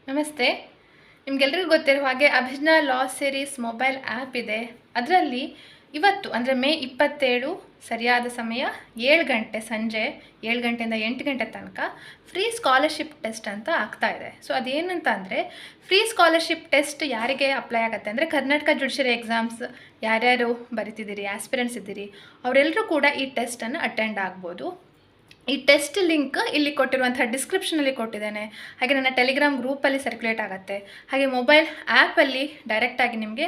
ನಮಸ್ತೆ. ನಿಮಗೆಲ್ಲರಿಗೂ ಗೊತ್ತಿರೋ ಹಾಗೆ ಅಭಿಜ್ಞಾ ಲಾ ಸೀರೀಸ್ ಮೊಬೈಲ್ ಆ್ಯಪ್ ಇದೆ. ಅದರಲ್ಲಿ ಇವತ್ತು ಅಂದರೆ ಮೇ 27 ಸರಿಯಾದ ಸಮಯ 7 ಗಂಟೆ, ಸಂಜೆ 7 ಗಂಟೆಯಿಂದ 8 ಗಂಟೆ ತನಕ ಫ್ರೀ ಸ್ಕಾಲರ್ಶಿಪ್ ಟೆಸ್ಟ್ ಅಂತ ಆಗ್ತಾ ಇದೆ. ಸೊ ಅದೇನಂತ ಅಂದರೆ, ಫ್ರೀ ಸ್ಕಾಲರ್ಶಿಪ್ ಟೆಸ್ಟ್ ಯಾರಿಗೆ ಅಪ್ಲೈ ಆಗುತ್ತೆ ಅಂದರೆ, ಕರ್ನಾಟಕ ಜುಡಿಷಿಯರಿ ಎಕ್ಸಾಮ್ಸ್ ಯಾರ್ಯಾರು ಬರಿತಿದ್ದೀರಿ, ಆಸ್ಪಿರೆಂಟ್ಸ್ ಇದ್ದೀರಿ, ಅವರೆಲ್ಲರೂ ಕೂಡ ಈ ಟೆಸ್ಟನ್ನು ಅಟೆಂಡ್ ಆಗ್ಬೋದು. ಈ ಟೆಸ್ಟ್ ಲಿಂಕ್ ಇಲ್ಲಿ ಕೊಟ್ಟಿರುವಂಥ ಡಿಸ್ಕ್ರಿಪ್ಷನಲ್ಲಿ ಕೊಟ್ಟಿದ್ದೇನೆ. ಹಾಗೆ ನನ್ನ ಟೆಲಿಗ್ರಾಮ್ ಗ್ರೂಪಲ್ಲಿ ಸರ್ಕ್ಯುಲೇಟ್ ಆಗುತ್ತೆ. ಹಾಗೆ ಮೊಬೈಲ್ ಆ್ಯಪಲ್ಲಿ ಡೈರೆಕ್ಟಾಗಿ ನಿಮಗೆ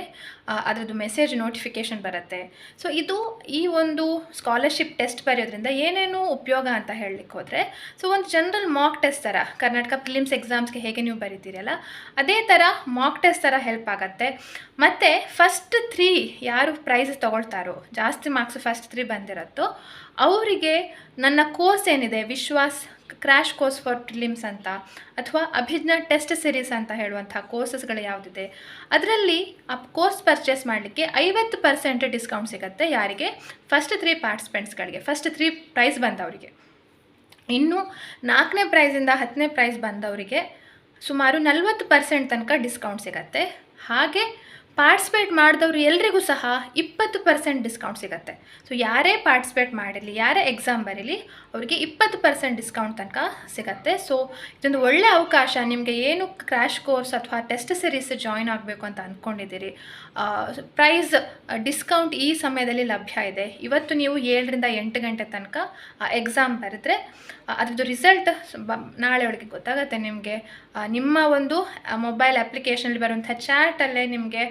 ಅದರದ್ದು ಮೆಸೇಜ್ ನೋಟಿಫಿಕೇಷನ್ ಬರುತ್ತೆ. ಸೊ ಇದು ಈ ಒಂದು ಸ್ಕಾಲರ್ಶಿಪ್ ಟೆಸ್ಟ್ ಬರೆಯೋದ್ರಿಂದ ಏನೇನು ಉಪಯೋಗ ಅಂತ ಹೇಳಲಿಕ್ಕೆ ಹೋದರೆ, ಸೊ ಒಂದು ಜನರಲ್ ಮಾಕ್ ಟೆಸ್ಟ್ ಥರ, ಕರ್ನಾಟಕ ಪ್ರಿಲಿಮ್ಸ್ ಎಕ್ಸಾಮ್ಸ್ಗೆ ಹೇಗೆ ನೀವು ಬರೀತೀರಲ್ಲ ಅದೇ ಥರ ಮಾಕ್ ಟೆಸ್ಟ್ ಥರ ಹೆಲ್ಪ್ ಆಗುತ್ತೆ. ಮತ್ತು ಫಸ್ಟ್ 3 ಯಾರು ಪ್ರೈಸ್ ತೊಗೊಳ್ತಾರೋ, ಜಾಸ್ತಿ ಮಾರ್ಕ್ಸ್ ಫಸ್ಟ್ 3 ಬಂದಿರುತ್ತೋ ಅವರಿಗೆ ನನ್ನ ಕೋರ್ಸ್ ಏನಿದೆ, ವಿಶ್ವಾಸ್ ಕ್ರ್ಯಾಶ್ ಕೋರ್ಸ್ ಫಾರ್ ಪ್ರಿಲಿಮ್ಸ್ ಅಂತ, ಅಥವಾ ಅಭಿಜ್ಞಾ ಟೆಸ್ಟ್ ಸೀರೀಸ್ ಅಂತ ಹೇಳುವಂಥ ಕೋರ್ಸಸ್ಗಳು ಯಾವುದಿದೆ ಅದರಲ್ಲಿ ಆ ಕೋರ್ಸ್ ಪರ್ಚೇಸ್ ಮಾಡಲಿಕ್ಕೆ 50% ಡಿಸ್ಕೌಂಟ್ ಸಿಗುತ್ತೆ. ಯಾರಿಗೆ? ಫಸ್ಟ್ 3 ಪಾರ್ಟಿಸಿಪೆಂಟ್ಸ್ಗಳಿಗೆ, ಫಸ್ಟ್ 3 ಪ್ರೈಸ್ ಬಂದವರಿಗೆ. ಇನ್ನು 4ನೇ ಪ್ರೈಸಿಂದ 10ನೇ ಪ್ರೈಸ್ ಬಂದವರಿಗೆ ಸುಮಾರು 40% ತನಕ ಡಿಸ್ಕೌಂಟ್ ಸಿಗುತ್ತೆ. ಹಾಗೆ ಪಾರ್ಟಿಸಿಪೇಟ್ ಮಾಡಿದವರು ಎಲ್ರಿಗೂ ಸಹ 20% ಡಿಸ್ಕೌಂಟ್ ಸಿಗುತ್ತೆ. ಸೊ ಯಾರೇ ಪಾರ್ಟಿಸಿಪೇಟ್ ಮಾಡಿರಲಿ, ಯಾರೇ ಎಕ್ಸಾಮ್ ಬರೀಲಿ, ಅವರಿಗೆ 20% ಡಿಸ್ಕೌಂಟ್ ತನಕ ಸಿಗುತ್ತೆ. ಸೊ ಇದೊಂದು ಒಳ್ಳೆ ಅವಕಾಶ. ನಿಮಗೆ ಏನು ಕ್ರ್ಯಾಶ್ ಕೋರ್ಸ್ ಅಥವಾ ಟೆಸ್ಟ್ ಸೀರೀಸ್ ಜಾಯಿನ್ ಆಗಬೇಕು ಅಂತ ಅಂದ್ಕೊಂಡಿದ್ದೀರಿ, ಪ್ರೈಸ್ ಡಿಸ್ಕೌಂಟ್ ಈ ಸಮಯದಲ್ಲಿ ಲಭ್ಯ ಇದೆ. ಇವತ್ತು ನೀವು 7ರಿಂದ 8 ಗಂಟೆ ತನಕ ಎಕ್ಸಾಮ್ ಬರೆದ್ರೆ ಅದರದ್ದು ರಿಸಲ್ಟ್ ನಾಳೆ ಒಳಗೆ ಗೊತ್ತಾಗುತ್ತೆ ನಿಮಗೆ. ನಿಮ್ಮ ಒಂದು ಮೊಬೈಲ್ ಅಪ್ಲಿಕೇಶನಲ್ಲಿ ಬರುವಂಥ ಚಾಟಲ್ಲೇ ನಿಮಗೆ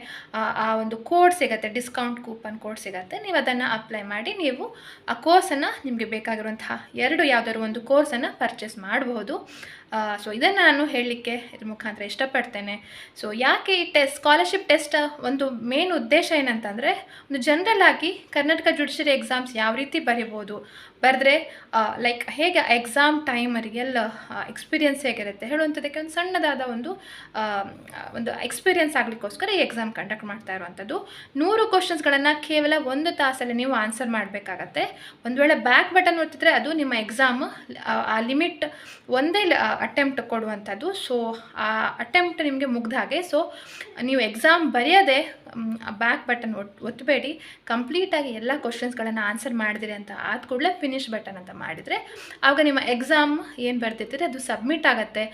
ಆ ಒಂದು ಕೋಡ್ ಸಿಗುತ್ತೆ, ಡಿಸ್ಕೌಂಟ್ ಕೂಪನ್ ಕೋಡ್ ಸಿಗುತ್ತೆ. ನೀವು ಅದನ್ನು ಅಪ್ಲೈ ಮಾಡಿ ನೀವು ಆ ಕೋರ್ಸನ್ನು, ನಿಮಗೆ ಬೇಕಾಗಿರುವಂತಹ 2 ಯಾವುದಾದ್ರು ಒಂದು ಕೋರ್ಸನ್ನು ಪರ್ಚೇಸ್ ಮಾಡಬಹುದು. ಸೊ ಇದನ್ನು ನಾನು ಹೇಳಲಿಕ್ಕೆ ಇದ್ರ ಮುಖಾಂತರ ಇಷ್ಟಪಡ್ತೇನೆ. ಸೊ ಯಾಕೆ ಈ ಸ್ಕಾಲರ್ಶಿಪ್ ಟೆಸ್ಟ್ ಒಂದು ಮೇನ್ ಉದ್ದೇಶ ಏನಂತಂದರೆ, ಒಂದು ಜನರಲ್ ಆಗಿ ಕರ್ನಾಟಕ ಜುಡಿಷಿಯರಿ ಎಕ್ಸಾಮ್ಸ್ ಯಾವ ರೀತಿ ಬರೀಬೋದು, ಬರೆದ್ರೆ ಲೈಕ್ ಹೇಗೆ ಎಕ್ಸಾಮ್ ಟೈಮ್ ರಿಯಲ್ ಎಕ್ಸ್ಪೀರಿಯನ್ಸ್ ಹೇಗಿರುತ್ತೆ ಹೇಳುವಂಥದ್ದಕ್ಕೆ ಒಂದು ಸಣ್ಣದಾದ ಒಂದು ಎಕ್ಸ್ಪೀರಿಯನ್ಸ್ ಆಗಲಿಕ್ಕೋಸ್ಕರ ಈ ಎಕ್ಸಾಮ್ ಕಂಡಕ್ಟ್ ಮಾಡ್ತಾ ಇರುವಂಥದ್ದು. 100 ಕ್ವಶನ್ಸ್ಗಳನ್ನು ಕೇವಲ 1 ತಾಸಲ್ಲಿ ನೀವು ಆನ್ಸರ್ ಮಾಡಬೇಕಾಗತ್ತೆ. ಒಂದು ವೇಳೆ ಬ್ಯಾಕ್ ಬಟನ್ ಒತ್ತಿದ್ರೆ ಅದು ನಿಮ್ಮ ಎಕ್ಸಾಮ್ ಆ ಲಿಮಿಟ್ ಒಂದೇ ಅಟೆಂಪ್ಟ್ ಕೊಡುವಂಥದ್ದು. ಸೊ ಆ ಅಟೆಂಪ್ಟ್ ನಿಮಗೆ ಮುಗ್ದ ಹಾಗೆ. ಸೊ ನೀವು ಎಕ್ಸಾಮ್ ಬರೆಯೋದೇ ಬ್ಯಾಕ್ ಬಟನ್ ಒತ್ತಬೇಡಿ. ಕಂಪ್ಲೀಟಾಗಿ ಎಲ್ಲ ಕ್ವಶನ್ಸ್ಗಳನ್ನು ಆನ್ಸರ್ ಮಾಡಿದಿರಿ ಅಂತ ಆದ ಕೂಡಲೇ ಫಿನಿಶ್ ಬಟನ್ ಅಂತ ಮಾಡಿದರೆ ಆವಾಗ ನಿಮ್ಮ ಎಕ್ಸಾಮ್ ಏನು ಬರ್ತಿರ್ತೀರಿ ಅದು ಸಬ್ಮಿಟ್ ಆಗುತ್ತೆ.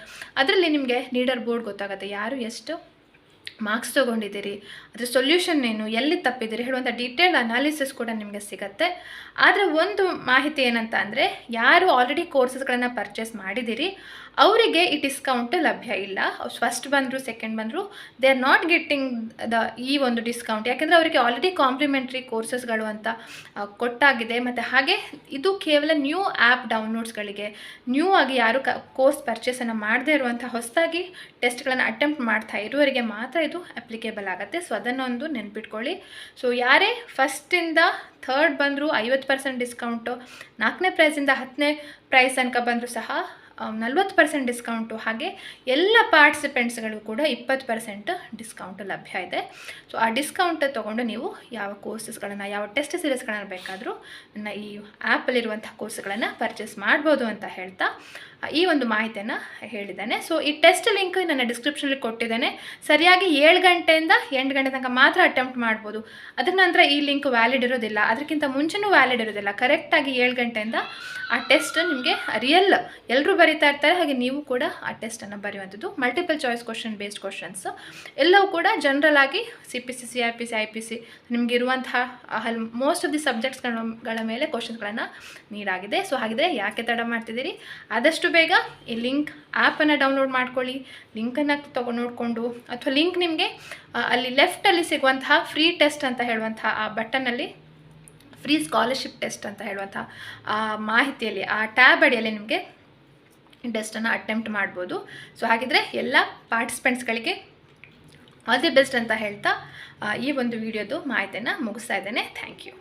ಅದರಲ್ಲಿ ನಿಮಗೆ ಲೀಡರ್ ಬೋರ್ಡ್ ಗೊತ್ತಾಗುತ್ತೆ, ಯಾರು ಎಷ್ಟು ಮಾರ್ಕ್ಸ್ ತೊಗೊಂಡಿದ್ದೀರಿ, ಅದರ ಸೊಲ್ಯೂಷನ್ ಏನು, ಎಲ್ಲಿ ತಪ್ಪಿದ್ದೀರಿ ಹೇಳುವಂಥ ಡೀಟೇಲ್ ಅನಾಲಿಸಿಸ್ ಕೂಡ ನಿಮಗೆ ಸಿಗುತ್ತೆ. ಆದರೆ ಒಂದು ಮಾಹಿತಿ ಏನಂತ ಅಂದರೆ, ಯಾರು ಆಲ್ರೆಡಿ ಕೋರ್ಸಸ್ಗಳನ್ನು ಪರ್ಚೇಸ್ ಮಾಡಿದ್ದೀರಿ ಅವರಿಗೆ ಈ ಡಿಸ್ಕೌಂಟ್ ಲಭ್ಯ ಇಲ್ಲ. ಫಸ್ಟ್ ಬಂದರು, ಸೆಕೆಂಡ್ ಬಂದರು, ದೇ ಆರ್ ನಾಟ್ ಗೆಟ್ಟಿಂಗ್ ಈ ಒಂದು ಡಿಸ್ಕೌಂಟ್. ಯಾಕೆಂದರೆ ಅವರಿಗೆ ಆಲ್ರೆಡಿ ಕಾಂಪ್ಲಿಮೆಂಟ್ರಿ ಕೋರ್ಸಸ್ಗಳು ಅಂತ ಕೊಟ್ಟಾಗಿದೆ. ಮತ್ತು ಹಾಗೆ ಇದು ಕೇವಲ ನ್ಯೂ ಆ್ಯಪ್ ಡೌನ್ಲೋಡ್ಸ್ಗಳಿಗೆ, ನ್ಯೂ ಆಗಿ ಯಾರು ಕೋರ್ಸ್ ಪರ್ಚೇಸನ್ನು ಮಾಡದೇ ಇರುವಂಥ ಹೊಸದಾಗಿ ಟೆಸ್ಟ್ಗಳನ್ನು ಅಟೆಂಪ್ಟ್ ಮಾಡ್ತಾ ಇರುವವರಿಗೆ ಮಾತ್ರ ಇದು ಅಪ್ಲಿಕೇಬಲ್ ಆಗುತ್ತೆ. ಸೊ ಅದನ್ನೊಂದು ನೆನ್ಪಿಟ್ಕೊಳ್ಳಿ. ಸೊ ಯಾರೇ ಫಸ್ಟಿಂದ 3rd ಬಂದರೂ 50% ಡಿಸ್ಕೌಂಟು, 4ನೇ ಪ್ರೈಸಿಂದ 10ನೇ ಪ್ರೈಸ್ ತನಕ ಬಂದರೂ ಸಹ 40% ಡಿಸ್ಕೌಂಟು, ಹಾಗೆ ಎಲ್ಲ ಪಾರ್ಟಿಸಿಪೆಂಟ್ಸ್ಗಳಿಗೂ ಕೂಡ 20% ಡಿಸ್ಕೌಂಟ್ ಲಭ್ಯ ಇದೆ. ಸೊ ಆ ಡಿಸ್ಕೌಂಟ್ ತೊಗೊಂಡು ನೀವು ಯಾವ ಕೋರ್ಸಸ್ಗಳನ್ನು, ಯಾವ ಟೆಸ್ಟ್ ಸೀರೀಸ್ಗಳನ್ನು ಬೇಕಾದರೂ ನನ್ನ ಈ ಆ್ಯಪಲ್ಲಿರುವಂಥ ಕೋರ್ಸ್ಗಳನ್ನು ಪರ್ಚೇಸ್ ಮಾಡ್ಬೋದು ಅಂತ ಹೇಳ್ತಾ ಈ ಒಂದು ಮಾಹಿತಿಯನ್ನು ಹೇಳಿದ್ದೇನೆ. ಸೊ ಈ ಟೆಸ್ಟ್ ಲಿಂಕ್ ನನ್ನ ಡಿಸ್ಕ್ರಿಪ್ಷನಲ್ಲಿ ಕೊಟ್ಟಿದ್ದೇನೆ. ಸರಿಯಾಗಿ 7 ಗಂಟೆಯಿಂದ 8 ಗಂಟೆ ತನಕ ಮಾತ್ರ ಅಟೆಂಪ್ಟ್ ಮಾಡ್ಬೋದು. ಅದರ ನಂತರ ಈ ಲಿಂಕ್ ವ್ಯಾಲಿಡ್ ಇರೋದಿಲ್ಲ, ಅದಕ್ಕಿಂತ ಮುಂಚೆನೂ ವ್ಯಾಲಿಡ್ ಇರೋದಿಲ್ಲ. ಕರೆಕ್ಟಾಗಿ 7 ಗಂಟೆಯಿಂದ ಆ ಟೆಸ್ಟ್ ನಿಮಗೆ ರಿಯಲ್ ಎಲ್ಲರೂ ಬರೀತಾ ಇರ್ತಾರೆ, ಹಾಗೆ ನೀವು ಕೂಡ ಆ ಟೆಸ್ಟನ್ನು ಬರೆಯುವಂಥದ್ದು. Multiple choice question based questions ಎಲ್ಲವೂ ಕೂಡ ಜನರಲ್ ಆಗಿ CPC, CRPC, IPC ನಿಮಗಿರುವಂತಹ ಮೋಸ್ಟ್ ಆಫ್ ದಿ ಸಬ್ಜೆಕ್ಟ್ಸ್ಗಳ ಮೇಲೆ ಕ್ವಶನ್ಸ್ಗಳನ್ನು ನೀಡಾಗಿದೆ. ಸೊ ಹಾಗಿದ್ರೆ ಯಾಕೆ ತಡ ಮಾಡ್ತಿದ್ದೀರಿ, ಆದಷ್ಟು ಬೇಗ ಈ ಲಿಂಕ್ ಆ್ಯಪನ್ನು ಡೌನ್ಲೋಡ್ ಮಾಡ್ಕೊಳ್ಳಿ. ಲಿಂಕನ್ನು ನೋಡಿಕೊಂಡು, ಅಥವಾ ಲಿಂಕ್ ನಿಮಗೆ ಅಲ್ಲಿ ಲೆಫ್ಟಲ್ಲಿ ಸಿಗುವಂತಹ ಫ್ರೀ ಟೆಸ್ಟ್ ಅಂತ ಹೇಳುವಂಥ ಆ ಬಟನ್ನಲ್ಲಿ ಫ್ರೀ ಸ್ಕಾಲರ್ಶಿಪ್ ಟೆಸ್ಟ್ ಅಂತ ಹೇಳುವಂಥ ಆ ಮಾಹಿತಿಯಲ್ಲಿ, ಆ ಟ್ಯಾಬ್ ಅಡಿಯಲ್ಲಿ ನಿಮಗೆ ಟೆಸ್ಟನ್ನು ಅಟೆಂಪ್ಟ್ ಮಾಡ್ಬೋದು. ಸೊ ಹಾಗಿದ್ರೆ ಎಲ್ಲ ಪಾರ್ಟಿಸಿಪೆಂಟ್ಸ್ಗಳಿಗೆ ಆಲ್ ದಿ ಬೆಸ್ಟ್ ಅಂತ ಹೇಳ್ತಾ ಈ ಒಂದು ವಿಡಿಯೋದು ಮಾಹಿತಿಯನ್ನು ಮುಗಿಸ್ತಾ ಇದ್ದೇನೆ. Thank you.